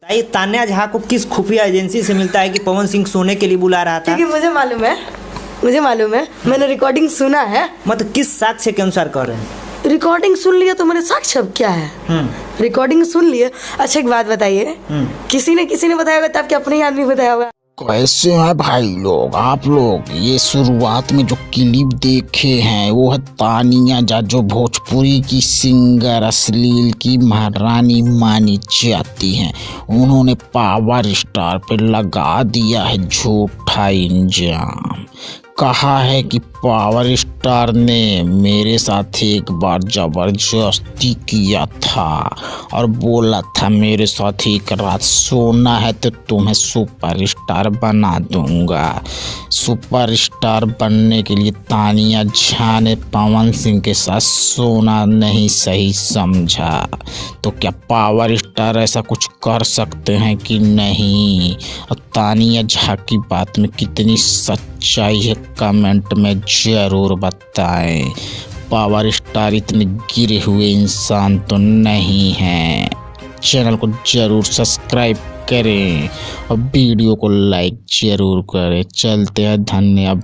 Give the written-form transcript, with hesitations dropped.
बताइए, तान्या झा को किस खुफिया एजेंसी से मिलता है कि पवन सिंह सोने के लिए बुला रहा था? क्योंकि मुझे मालूम है, मैंने रिकॉर्डिंग सुना है। मतलब किस साक्ष्य के अनुसार कह रहे हैं? रिकॉर्डिंग सुन लिया तो मैंने साक्ष्य अब क्या है। रिकॉर्डिंग सुन लिए। अच्छा एक बात बताइए, किसी ने बताया होगा तब क्या अपने ही आदमी बताया होगा? कैसे हैं भाई लोग आप लोग? ये शुरुआत में जो क्लिप देखे हैं वो है तानिया झा, जो भोजपुरी की सिंगर, अश्लील की महारानी मानी जाती हैं। उन्होंने पावर स्टार पे लगा दिया है झूठा इल्जाम। कहा है कि पावर स्टार ने मेरे साथ एक बार जबरदस्ती किया था और बोला था मेरे साथ एक रात सोना है तो तुम्हें सुपरस्टार बना दूंगा। सुपरस्टार बनने के लिए तानिया झा ने पवन सिंह के साथ सोना नहीं सही समझा। तो क्या पावर स्टार ऐसा कुछ कर सकते हैं कि नहीं? और तानिया झा की बात में कितनी सच्चाई है कमेंट में जरूर बताएं। पावर स्टार इतने गिरे हुए इंसान तो नहीं हैं। चैनल को जरूर सब्सक्राइब करें और वीडियो को लाइक जरूर करें। चलते हैं, धन्यवाद।